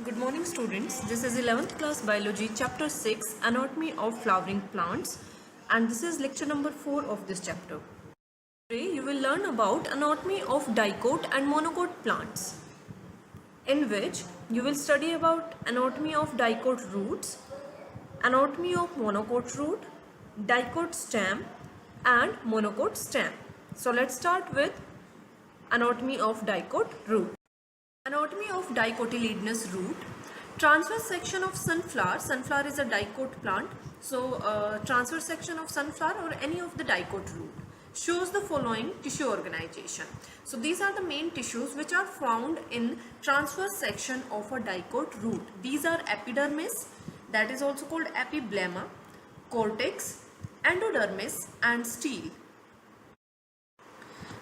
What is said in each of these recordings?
Good morning students. This is 11th class biology chapter 6 anatomy of flowering plants and this is lecture number 4 of this chapter. Today you will learn about anatomy of dicot and monocot plants in which you will study about anatomy of dicot roots, anatomy of monocot root, dicot stem and monocot stem. So let's start with anatomy of dicot root. Anatomy of dicotyledonous root. Transverse section of sunflower. Sunflower is a dicot plant. So transverse section of sunflower or any of the dicot root shows the following tissue organization. So these are the main tissues which are found in transverse section of a dicot root. These are epidermis, that is also called epiblema, cortex, endodermis and stele.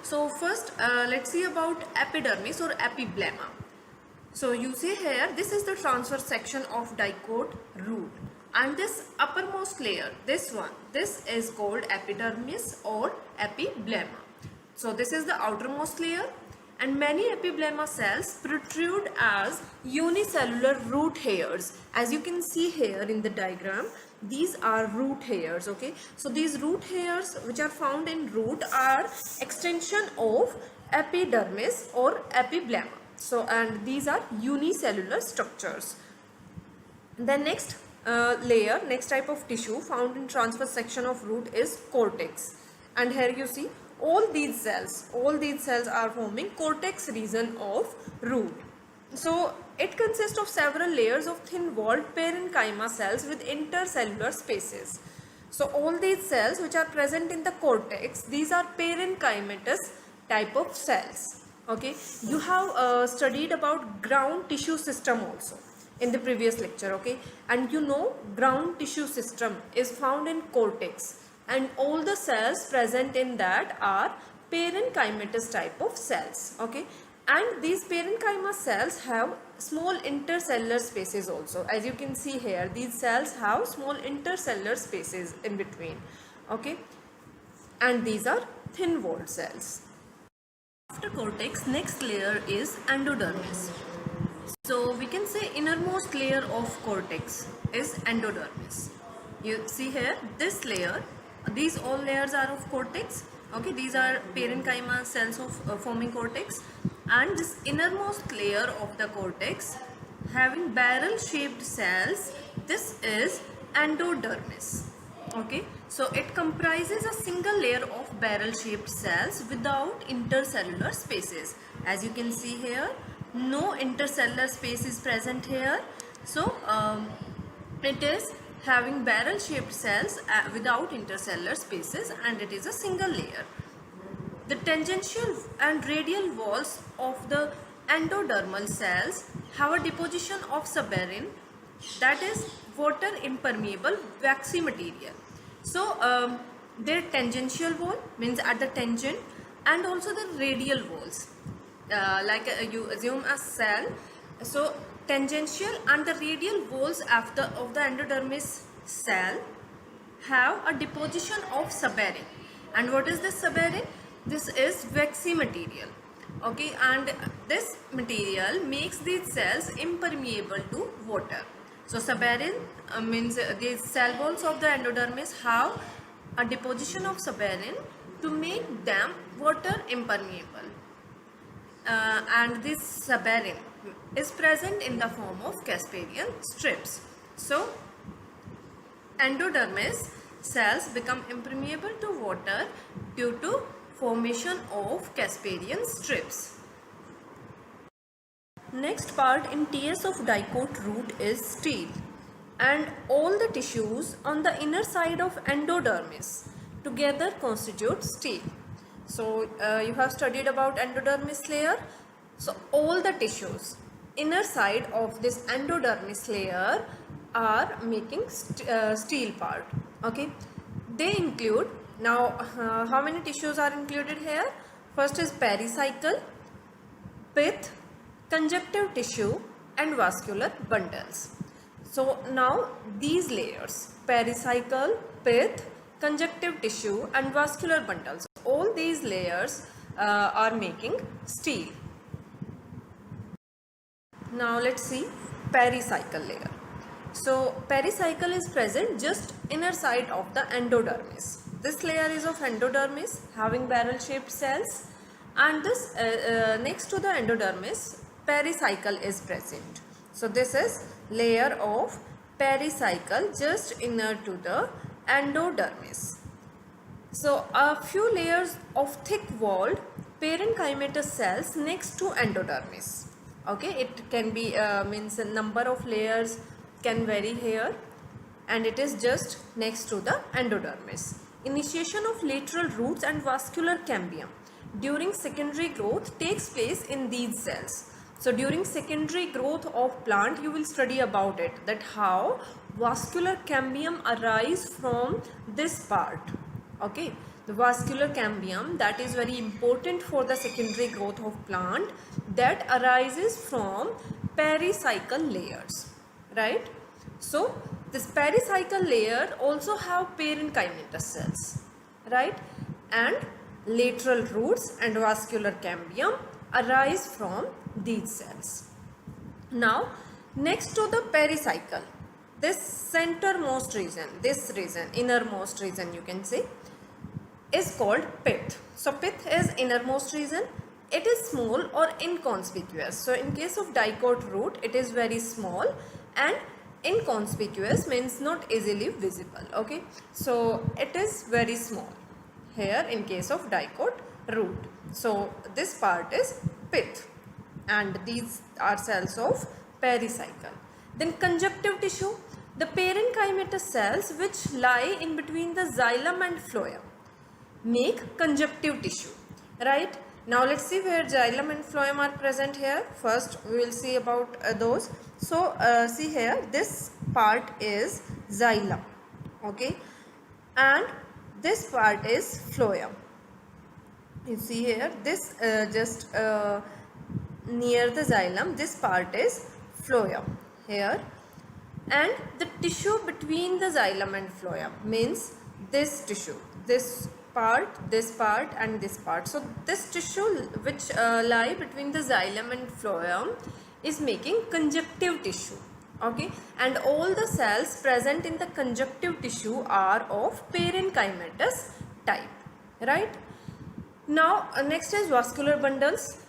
So first let's see about epidermis or epiblema. So you see here, this is the transverse section of dicot root and this uppermost layer, this is called epidermis or epiblema. So this is the outermost layer and many epiblema cells protrude as unicellular root hairs. As you can see here in the diagram, these are root hairs. Okay, so these root hairs which are found in root are extension of epidermis or epiblema. So and these are unicellular structures. The next layer, next type of tissue found in transverse section of root is cortex, and here you see all these cells are forming cortex region of root. So it consists of several layers of thin walled parenchyma cells with intercellular spaces. So all these cells which are present in the cortex, these are parenchymatous type of cells. Okay, you have studied about ground tissue system also in the previous lecture. Okay, and you know ground tissue system is found in cortex and all the cells present in that are parenchymatous type of cells. Okay, and these parenchyma cells have small intercellular spaces also. As you can see here, these cells have small intercellular spaces in between. Okay, and these are thin walled cells. After cortex, next layer is endodermis. So we can say innermost layer of cortex is endodermis. You see here, this layer, these all layers are of cortex. Okay, these are parenchyma cells of forming cortex, and this innermost layer of the cortex having barrel shaped cells, this is endodermis. Okay, so it comprises a single layer of barrel shaped cells without intercellular spaces. As you can see here, no intercellular space is present here. So it is having barrel shaped cells without intercellular spaces and it is a single layer. The tangential and radial walls of the endodermal cells have a deposition of suberin, that is water impermeable waxy material. So their tangential wall means at the tangent, and also the radial walls, you assume a cell, so tangential and the radial walls of the endodermis cell have a deposition of suberin. And what is this suberin? This is waxy material. Okay, and this material makes these cells impermeable to water. So suberin means the cell walls of the endodermis have a deposition of suberin to make them water impermeable. And this suberin is present in the form of Casparian strips. So endodermis cells become impermeable to water due to formation of Casparian strips. Next part in TS of dicot root is stele, and all the tissues on the inner side of endodermis together constitute stele. So you have studied about endodermis layer. So all the tissues inner side of this endodermis layer are making stele part. Okay, they include, now how many tissues are included here? First is pericycle, pith, conjunctive tissue and vascular bundles. So now these layers, pericycle, pith, conjunctive tissue and vascular bundles, all these layers are making stele. Now let's see pericycle layer. So pericycle is present just inner side of the endodermis. This layer is of endodermis having barrel shaped cells, and this next to the endodermis pericycle is present. So this is layer of pericycle just inner to the endodermis. So a few layers of thick walled parenchymatous cells next to endodermis. Okay, it can be means a number of layers can vary here, and it is just next to the endodermis. Initiation of lateral roots and vascular cambium during secondary growth takes place in these cells. So during secondary growth of plant, you will study about it, that how vascular cambium arise from this part. Okay, the vascular cambium, that is very important for the secondary growth of plant, that arises from pericycle layers, right? So this pericycle layer also have parenchymatous cells, right? And lateral roots and vascular cambium arise from these cells. Now next to the pericycle, this centermost region, this region, innermost region you can say, is called pith. So pith is innermost region. It is small or inconspicuous. So in case of dicot root, it is very small, and inconspicuous means not easily visible. Okay, so it is very small here in case of dicot root. So this part is pith, and these are cells of pericycle. Then conjunctive tissue, the parenchymatous cells which lie in between the xylem and phloem make conjunctive tissue, right? Now let's see where xylem and phloem are present here. First we will see about those. So see here, this part is xylem, okay, and this part is phloem. You see here, this just near the xylem, this part is phloem here, and the tissue between the xylem and phloem means this tissue, this part and this part. So this tissue which lie between the xylem and phloem is making conjunctive tissue, okay, and all the cells present in the conjunctive tissue are of parenchymatous type, right? Now next is vascular bundles,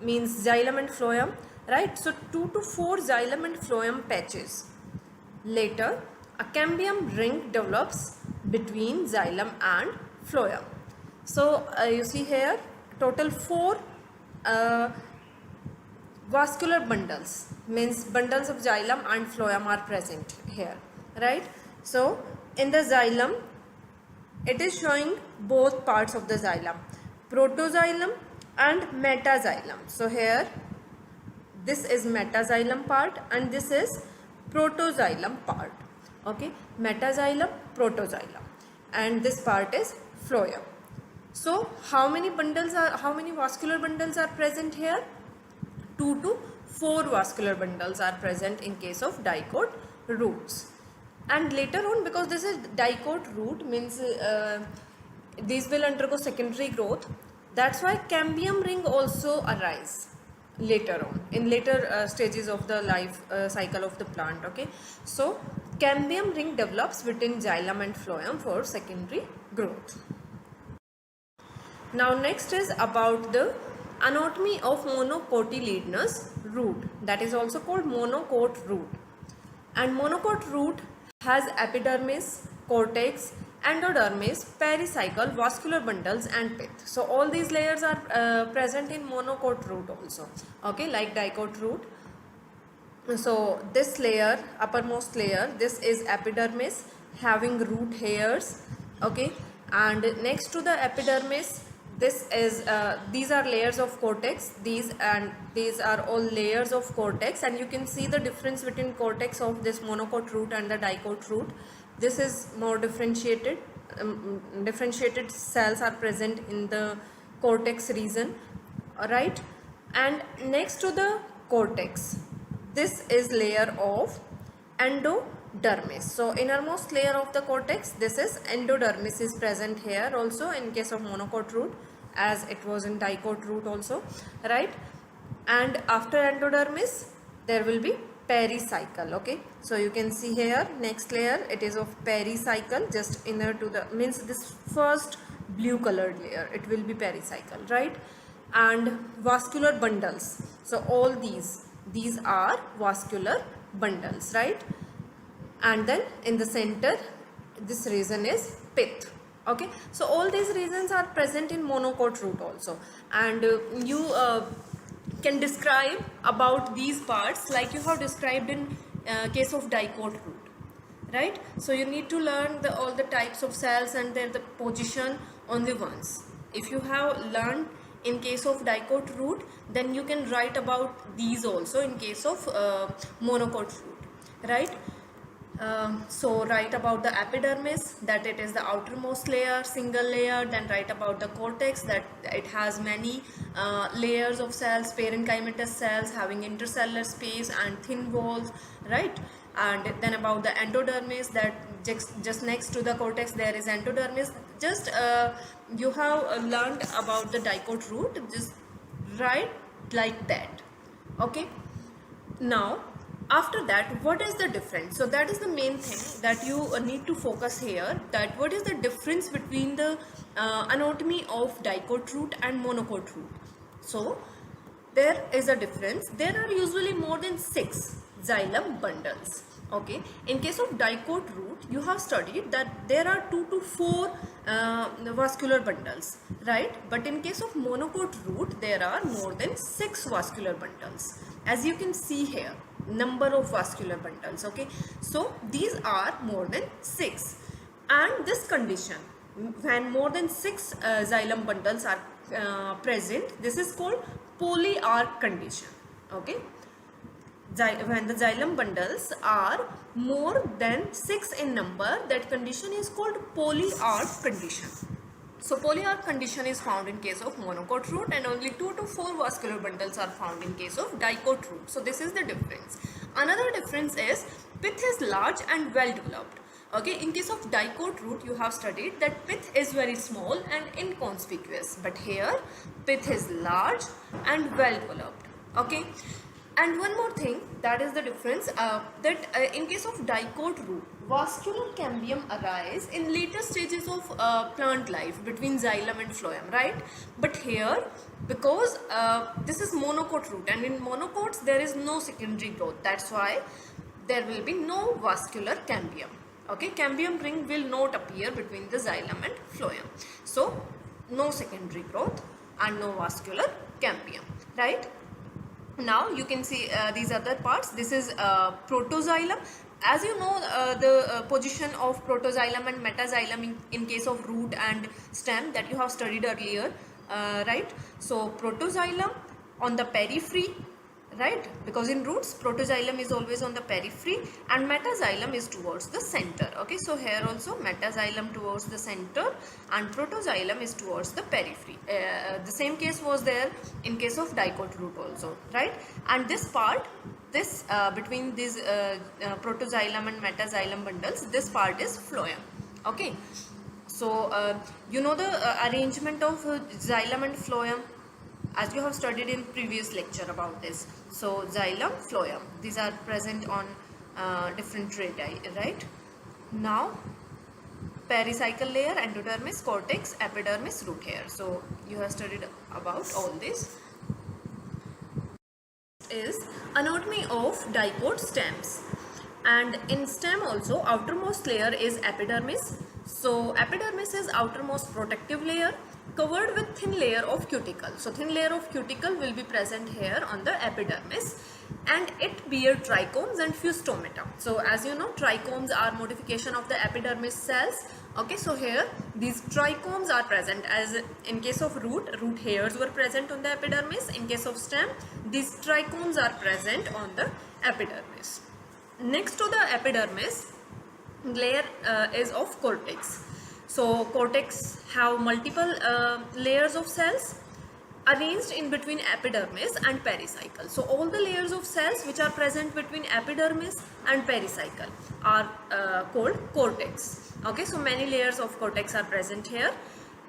means xylem and phloem, right? So 2 to 4 xylem and phloem patches. Later a cambium ring develops between xylem and phloem. So you see here, total 4 vascular bundles, means bundles of xylem and phloem are present here, right? So in the xylem, it is showing both parts of the xylem, protoxylem and metaxylem. So here this is metaxylem part and this is protoxylem part, okay, metaxylem, protoxylem, and this part is phloem. So how many vascular bundles are present here? 2 to 4 vascular bundles are present in case of dicot roots. And later on, because this is dicot root, means these will undergo secondary growth, that's why cambium ring also arise later on, in later stages of the life cycle of the plant, okay. So cambium ring develops between xylem and phloem for secondary growth. Now next is about the anatomy of monocotyledonous root, that is also called monocot root. And monocot root has epidermis, cortex, endodermis, pericycle, vascular bundles and pith. So all these layers are present in monocot root also, okay, like dicot root. So this layer, uppermost layer, this is epidermis having root hairs, okay, and next to the epidermis, this is these are layers of cortex, these are all layers of cortex, and you can see the difference between cortex of this monocot root and the dicot root. This is more differentiated, differentiated cells are present in the cortex region, right? And next to the cortex, this is layer of endodermis. So innermost layer of the cortex, this is endodermis is present here also in case of monocot root, as it was in dicot root also, right? And after endodermis, there will be pericycle. Okay, so you can see here next layer, it is of pericycle, just inner to the, means this first blue colored layer, it will be pericycle, right? And vascular bundles, so all these are vascular bundles, right? And then in the center this region is pith. Okay, so all these regions are present in monocot root also, and you can describe about these parts like you have described in case of dicot root, right? So you need to learn all the types of cells and their the position only once. If you have learned in case of dicot root, then you can write about these also in case of monocot root, right? So write about the epidermis, that it is the outermost layer, single layer. Then write about the cortex, that it has many layers of cells, parenchymatous cells having intercellular space and thin walls, right? And then about the endodermis, that just next to the cortex there is endodermis. Just you have learned about the dicot root, just write like that. Okay, now after that, what is the difference? So that is the main thing that you need to focus here, that what is the difference between the anatomy of dicot root and monocot root. So there is a difference. There are usually more than 6 xylem bundles. Okay, in case of dicot root, you have studied that there are 2 to 4 vascular bundles, right? But in case of monocot root, there are more than 6 vascular bundles, as you can see here, number of vascular bundles. Okay, so these are more than 6, and this condition, when more than 6 xylem bundles are present, this is called polyarch condition. Okay, when the xylem bundles are more than 6 in number, that condition is called polyarch condition. So polyarch condition is found in case of monocot root, and only 2 to 4 vascular bundles are found in case of dicot root. So this is the difference. Another difference is pith is large and well developed. Okay, in case of dicot root, you have studied that pith is very small and inconspicuous, but here pith is large and well developed. Okay, and one more thing, that is the difference, that in case of dicot root, vascular cambium arise in later stages of plant life between xylem and phloem, right? But here, because this is monocot root, and in monocots there is no secondary growth, that's why there will be no vascular cambium. Okay, cambium ring will not appear between the xylem and phloem. So no secondary growth and no vascular cambium, right? Now you can see these other parts. This is protoxylem. As you know, the position of protoxylem and metaxylem in case of root and stem, that you have studied earlier, right? So protoxylem on the periphery, right? Because in roots, protoxylem is always on the periphery and metaxylem is towards the center. Okay, so here also metaxylem towards the center and protoxylem is towards the periphery. The same case was there in case of dicot root also, right? And this part, this between these protoxylem and metaxylem bundles, this part is phloem. Okay, so you know the arrangement of xylem and phloem, as you have studied in previous lecture about this. So xylem, phloem, these are present on different radii, right? Now pericycle layer, endodermis, cortex, epidermis, root hair. So you have studied about all this. Is anatomy of dicot stems, and in stem also outermost layer is epidermis. So epidermis is outermost protective layer covered with thin layer of cuticle. So thin layer of cuticle will be present here on the epidermis, and it bear trichomes and few stomata. So as you know, trichomes are modification of the epidermis cells. Okay, so here these trichomes are present, as in case of root hairs were present on the epidermis. In case of stem, these trichomes are present on the epidermis. Next to the epidermis layer is of cortex. So cortex have multiple layers of cells arranged in between epidermis and pericycle. So all the layers of cells which are present between epidermis and pericycle are called cortex. Okay, so many layers of cortex are present here,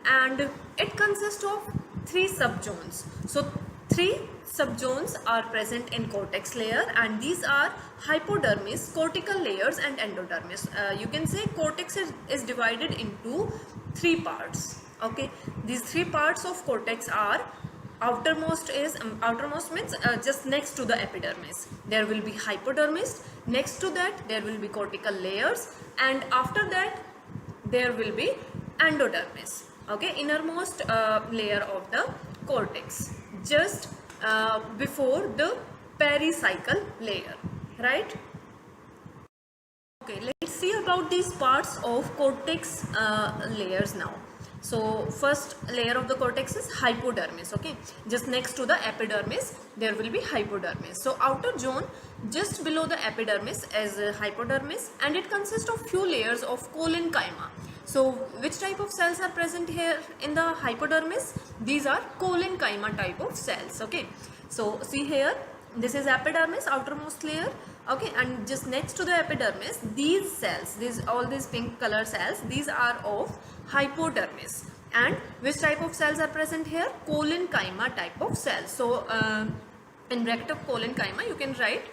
and it consists of 3 subzones. So 3 subzones are present in cortex layer, and these are hypodermis, cortical layers and endodermis. You can say cortex is divided into three parts. Okay, these three parts of cortex are outermost means just next to the epidermis there will be hypodermis, next to that there will be cortical layers, and after that there will be endodermis. Okay, innermost layer of the cortex, just before the pericycle layer, right? Okay, let's see about these parts of cortex layers now. So first layer of the cortex is hypodermis. Okay, just next to the epidermis there will be hypodermis. So outer zone just below the epidermis is hypodermis, and it consists of few layers of collenchyma. So which type of cells are present here in the hypodermis? These are collenchyma type of cells. Okay, so see here, this is epidermis, outermost layer. Okay, and just next to the epidermis, these cells, all these pink color cells, these are of hypodermis. And which type of cells are present here? Collenchyma type of cells. So in bracket of collenchyma you can write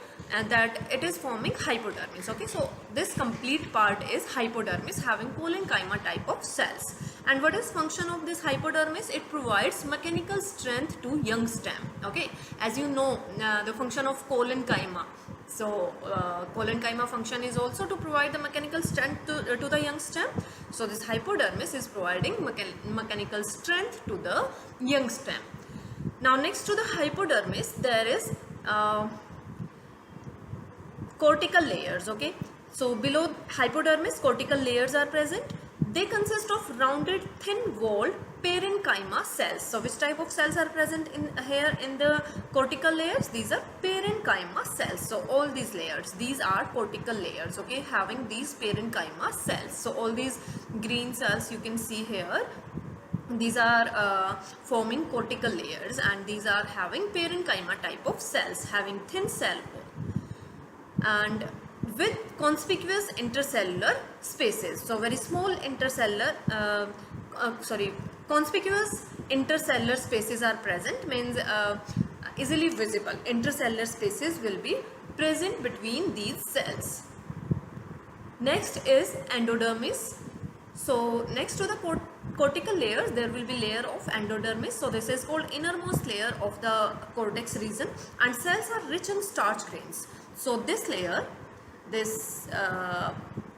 that it is forming hypodermis. Okay, so this complete part is hypodermis having collenchyma type of cells. And what is function of this hypodermis? It provides mechanical strength to young stem. Okay, as you know, the function of collenchyma. So collenchyma function is also to provide the mechanical strength to the young stem. So this hypodermis is providing mechanical strength to the young stem. Now next to the hypodermis there is cortical layers. Okay, so below hypodermis cortical layers are present. They consist of rounded thin walled parenchyma cells. So which type of cells are present in here in the cortical layers? These are parenchyma cells. So all these layers, these are cortical layers. Okay, having these parenchyma cells. So all these green cells you can see here, these are forming cortical layers, and these are having parenchyma type of cells having thin cell wall and with conspicuous intercellular spaces. So very small intercellular conspicuous intercellular spaces are present, means easily visible intercellular spaces will be present between these cells. Next is endodermis. So next to the cortical layers there will be layer of endodermis. So this is called innermost layer of the cortex region, and cells are rich in starch grains. So this layer, this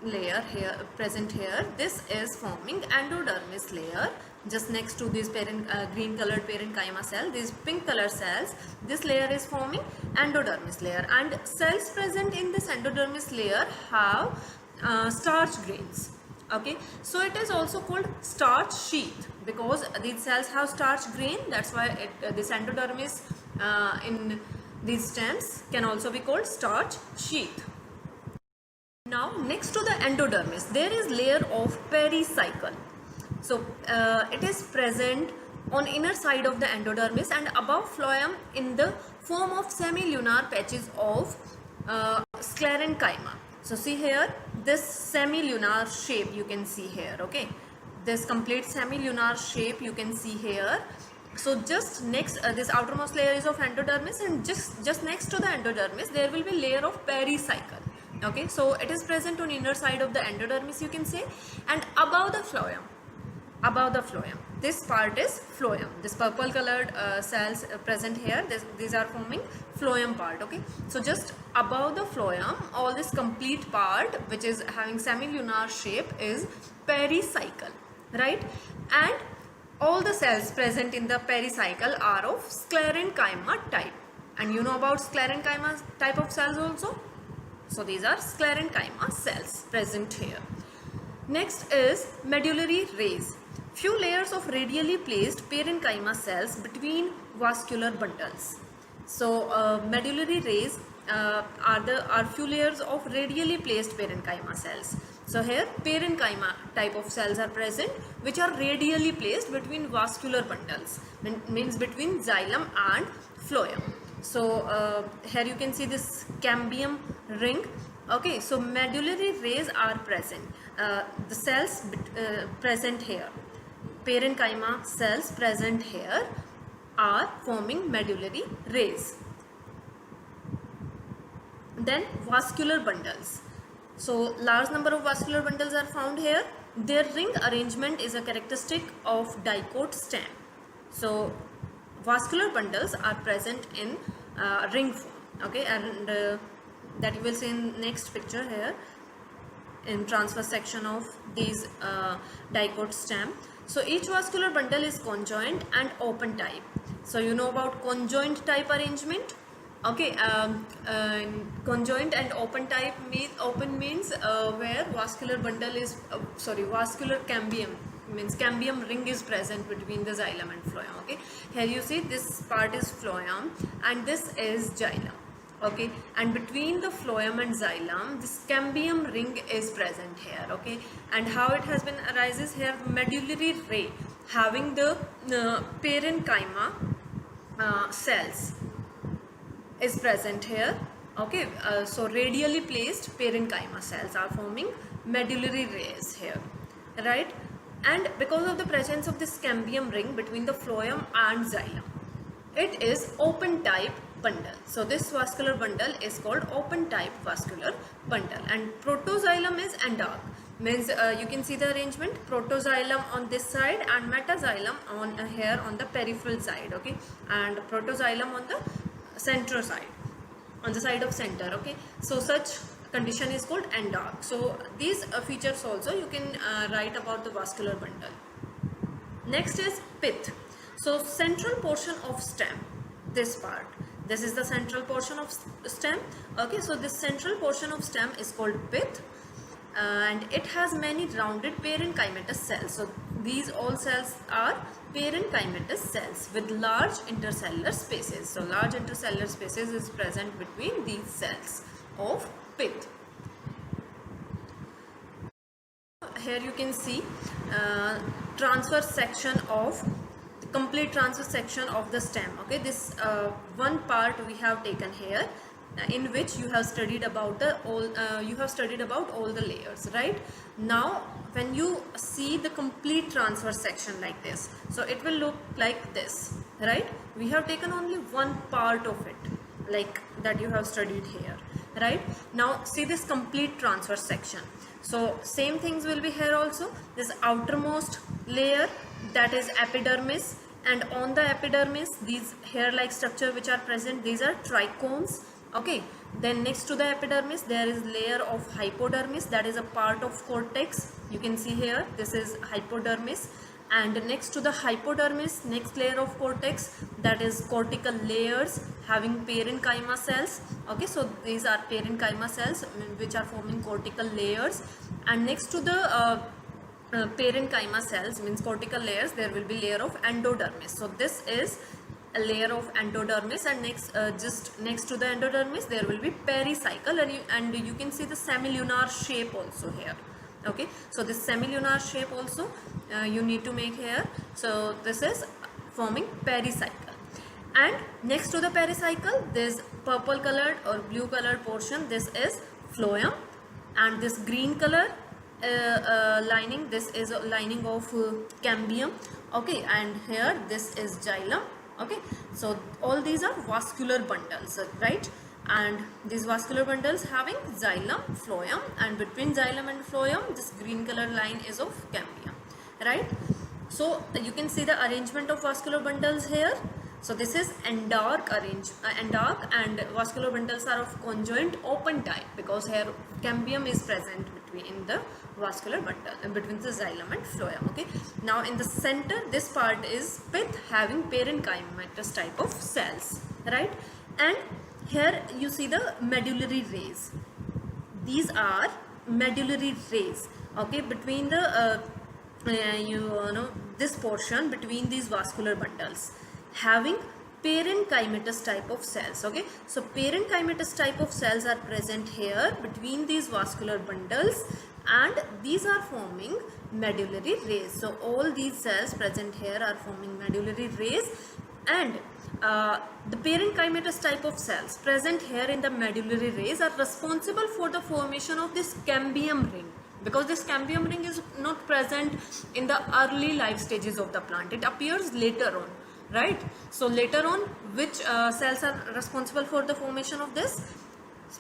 layer here present here, this is forming endodermis layer just next to this green colored parenchyma cell, these pink color cells. This layer is forming endodermis layer, and cells present in this endodermis layer have starch grains. Okay, so it is also called starch sheath because these cells have starch grain. That's why this endodermis in these stems can also be called starch sheath. Now next to the endodermis there is layer of pericycle. So it is present on inner side of the endodermis and above phloem in the form of semilunar patches of sclerenchyma. So see here, this semilunar shape you can see here. Okay, this complete semilunar shape you can see here. So just next this outermost layer is of endodermis, and just next to the endodermis there will be layer of pericycle. Okay, so it is present on inner side of the endodermis you can say, and above the phloem. Above the phloem, this part is phloem. This purple colored cells present here, these are forming phloem part. Okay, so just above the phloem, all this complete part which is having semilunar shape is pericycle, right? And all the cells present in the pericycle are of sclerenchyma type, and you know about sclerenchyma type of cells also. So these are sclerenchyma cells present here. Next is medullary rays. Few layers of radially placed parenchyma cells between vascular bundles. So medullary rays are few layers of radially placed parenchyma cells. So here parenchyma type of cells are present which are radially placed between vascular bundles, means between xylem and phloem. So here you can see this cambium ring. Okay, so medullary rays are present. The cells present here, parenchyma cells present here are forming medullary rays. Then vascular bundles. So large number of vascular bundles are found here. Their ring arrangement is a characteristic of dicot stem. So vascular bundles are present in ring form, okay, and that you will see in next picture here in transverse section of these dicot stem. So each vascular bundle is conjoined and open type. So you know about conjoined type arrangement, okay. Conjoined and open type means, open means where vascular bundle is vascular cambium, means cambium ring is present between the xylem and phloem, okay. Here you see this part is phloem and this is xylem, okay, and between the phloem and xylem this cambium ring is present here, okay. And how it has been arises here, medullary ray having the parenchyma cells is present here, okay. So radially placed parenchyma cells are forming medullary rays here, right. And because of the presence of this cambium ring between the phloem and xylem, it is open type bundle. So this vascular bundle is called open type vascular bundle. And protoxylem is endark, means you can see the arrangement, protoxylem on this side and metaxylem on here on the peripheral side, okay, and protoxylem on the central side, on the side of center, okay. So such condition is called endark. So these features also you can write about the vascular bundle. Next is pith. So central portion of stem, this part, this is the central portion of stem, okay. So this central portion of stem is called pith, and it has many rounded parenchymatous cells. So these all cells are parenchymatous cells with large intercellular spaces. So large intercellular spaces is present between these cells of pith. Here you can see transverse section of the complete transverse section of the stem, okay. This one part we have taken here, in which you have studied about the all the layers, right. Now when you see the complete transverse section like this, so it will look like this, right. We have taken only one part of it, like that you have studied here, right. Now see this complete transverse section. So same things will be here also. This outermost layer, that is epidermis, and on the epidermis these hair like structure which are present, these are trichomes, okay. Then next to the epidermis there is layer of hypodermis, that is a part of cortex, you can see here, this is hypodermis. And next to the hypodermis, next layer of cortex, that is cortical layers having parenchyma cells, okay. So these are parenchyma cells which are forming cortical layers. And next to the parenchyma cells, means cortical layers, there will be layer of endodermis. So this is a layer of endodermis, and next just next to the endodermis there will be pericycle, and you can see the semilunar shape also here, okay. So this semilunar shape also you need to make here. So this is forming pericycle. And next to the pericycle, this purple colored or blue colored portion, this is phloem, and this green color lining, this is a lining of cambium, okay. And here this is xylem, okay. So all these are vascular bundles, right. And these vascular bundles having xylem, phloem, and between xylem and phloem this green color line is of cambium, right. So you can see the arrangement of vascular bundles here. So this is endark endark, and vascular bundles are of conjoined open type because here cambium is present between the vascular bundle, between the xylem and phloem, okay. Now in the center this part is pith having parenchymatous type of cells, right. And here you see the medullary rays, these are medullary rays, okay, between the this portion between these vascular bundles having parenchymatous type of cells, okay. So parenchymatous type of cells are present here between these vascular bundles, and these are forming medullary rays. So all these cells present here are forming medullary rays, and the parenchymatous type of cells present here in the medullary rays are responsible for the formation of this cambium ring, because this cambium ring is not present in the early life stages of the plant, it appears later on, right? So later on, which cells are responsible for the formation of this?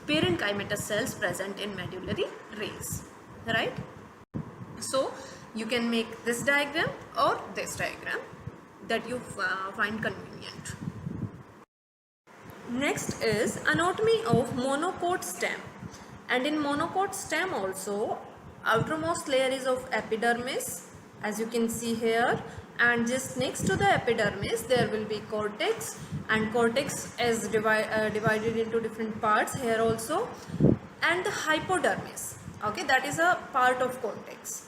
Parenchymatous cells present in medullary rays, right? So you can make this diagram or this diagram that you find convenient. Next is anatomy of monocot stem, and in monocot stem also outermost layer is of epidermis, as you can see here, and just next to the epidermis there will be cortex, and cortex is divided into different parts here also, and the hypodermis, okay, that is a part of cortex,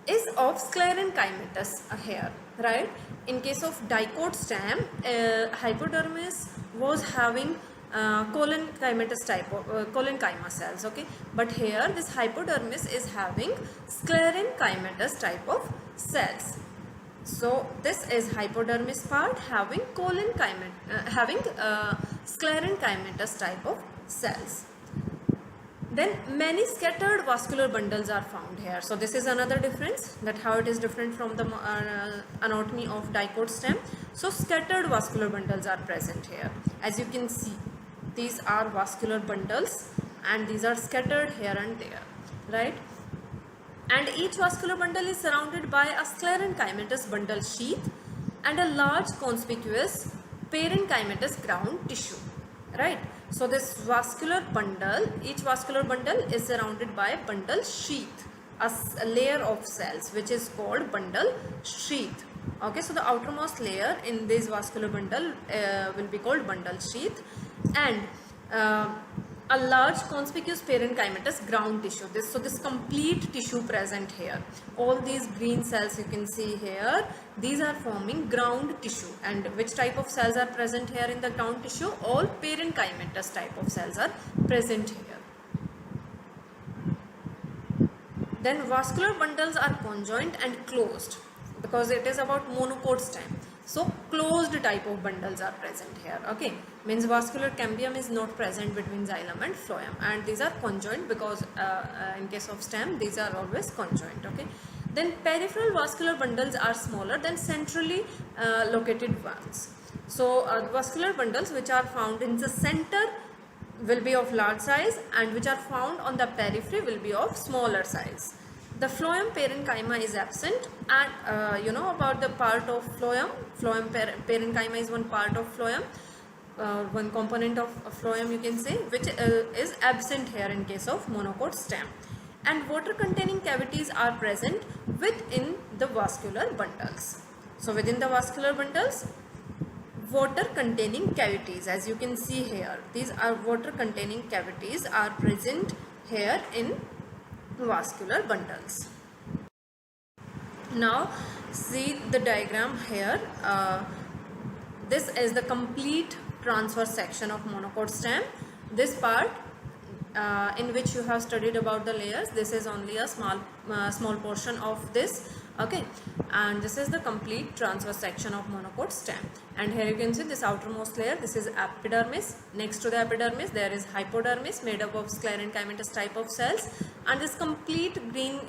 is of sclerenchymatous hair, right? In case of dicot stem, hypodermis was having collenchymatous type of collenchyma cells, okay, but here this hypodermis is having sclerenchymatous type of cells. So this is hypodermis part having sclerenchymatous type of cells. Then many scattered vascular bundles are found here. So this is another difference, that how it is different from the anatomy of dicot stem. So scattered vascular bundles are present here. As you can see, these are vascular bundles and these are scattered here and there, right? And each vascular bundle is surrounded by a sclerenchymatous bundle sheath and a large conspicuous parenchymatous ground tissue, right? So this vascular bundle, each vascular bundle is surrounded by a bundle sheath, a layer of cells which is called bundle sheath, okay. So the outermost layer in this vascular bundle will be called bundle sheath, and a large conspicuous parenchymatous ground tissue. This complete tissue present here. All these green cells you can see here, these are forming ground tissue. And which type of cells are present here in the ground tissue? All parenchymatous type of cells are present here. Then vascular bundles are conjoined and closed, because it is about monocot stem. So closed type of bundles are present here, okay. Means vascular cambium is not present between xylem and phloem, and these are conjoined because in case of stem these are always conjoined, okay. Then peripheral vascular bundles are smaller than centrally located ones. So vascular bundles which are found in the center will be of large size, and which are found on the periphery will be of smaller size. The phloem parenchyma is absent, and you know about the part of phloem. Parenchyma is one part of phloem, one component of phloem you can say, which is absent here in case of monocot stem. And water containing cavities are present within the vascular bundles. So within the vascular bundles, water containing cavities, as you can see here, these are water containing cavities are present here in vascular bundles. Now see the diagram here. This is the complete transverse section of monocot stem. This part in which you have studied about the layers, this is only a small portion of this, okay. And this is the complete transverse section of monocot stem. And here you can see this outermost layer, this is epidermis. Next to the epidermis there is hypodermis made up of sclerenchymatous type of cells, and this complete green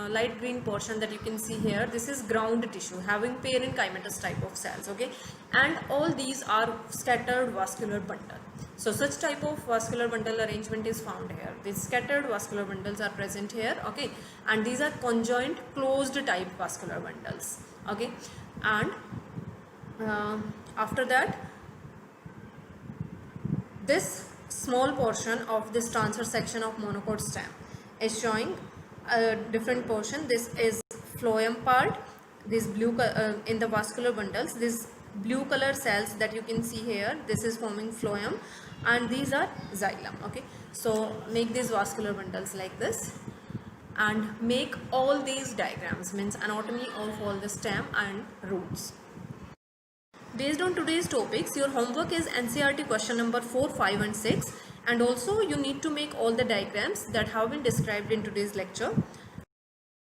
light green portion that you can see here, this is ground tissue having parenchymatous type of cells, okay. And all these are scattered vascular bundle. So such type of vascular bundle arrangement is found here. These scattered vascular bundles are present here, okay, and these are conjoined closed type vascular bundles, okay. And after that, this small portion of this transverse section of monocot stem is showing a different portion. This is phloem part. This blue in the vascular bundles, this blue color cells that you can see here, this is forming phloem, and these are xylem, okay. So make these vascular bundles like this and make all these diagrams, means anatomy of all the stem and roots. Based on today's topics, your homework is NCERT question number 4, 5 and 6, and also you need to make all the diagrams that have been described in today's lecture.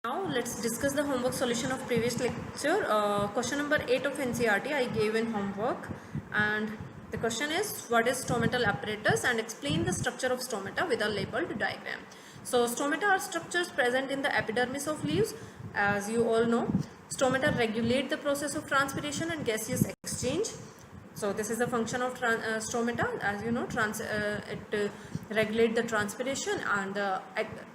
Now let's discuss the homework solution of previous lecture. Question number 8 of NCERT I gave in homework, and the question is, what is stomatal apparatus, and explain the structure of stomata with a labeled diagram. So stomata are structures present in the epidermis of leaves, as you all know. Stomata regulate the process of transpiration and gaseous exchange. So this is the function of stomata. As you know, it regulate the transpiration and the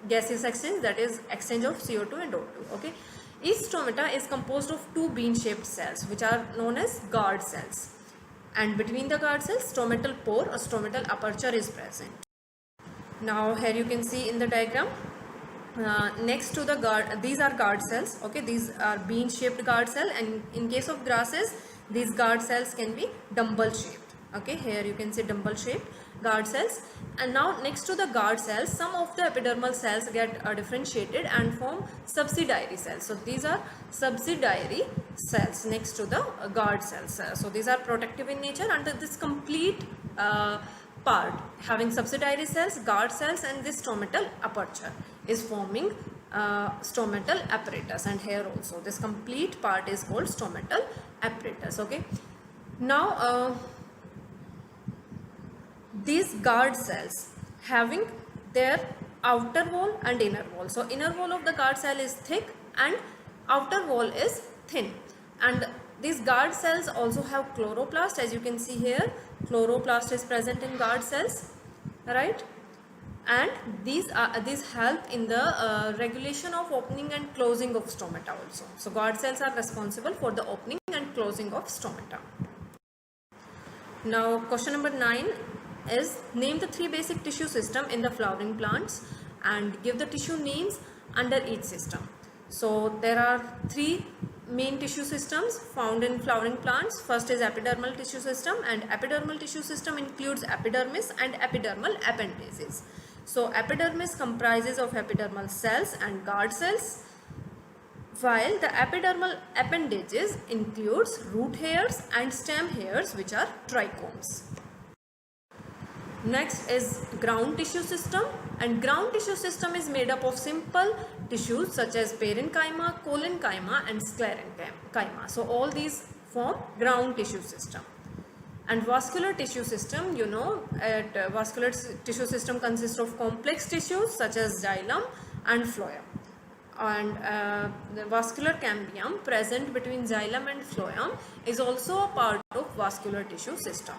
gaseous exchange, that is exchange of CO2 and O2. Okay. Each stomata is composed of two bean-shaped cells which are known as guard cells. And between the guard cells, stomatal pore or stomatal aperture is present. Now here you can see in the diagram, next to the guard, these are guard cells. Okay, these are bean shaped guard cell, and in case of grasses, these guard cells can be dumbbell shaped. Okay, here you can see dumbbell shaped guard cells. And now next to the guard cells, some of the epidermal cells get differentiated and form subsidiary cells. So these are subsidiary cells next to the guard cells. So these are protective in nature, and this complete part having subsidiary cells, guard cells, and this stomatal aperture is forming stomatal apparatus. And here also this complete part is called stomatal apparatus. Okay, now these guard cells having their outer wall and inner wall. So inner wall of the guard cell is thick and outer wall is thin, and these guard cells also have chloroplast. As you can see here, chloroplast is present in guard cells, right? And these help in the regulation of opening and closing of stomata also. So guard cells are responsible for the opening and closing of stomata. Now question number 9 is name the three basic tissue system in the flowering plants and give the tissue names under each system. So there are three main tissue systems found in flowering plants. First is epidermal tissue system, and epidermal tissue system includes epidermis and epidermal appendages. So epidermis comprises of epidermal cells and guard cells, while the epidermal appendages includes root hairs and stem hairs, which are trichomes. Next is ground tissue system, and ground tissue system is made up of simple tissues such as parenchyma, collenchyma and sclerenchyma. So all these form ground tissue system. And vascular tissue system, you know, vascular tissue system consists of complex tissues such as xylem and phloem. And the vascular cambium present between xylem and phloem is also a part of vascular tissue system.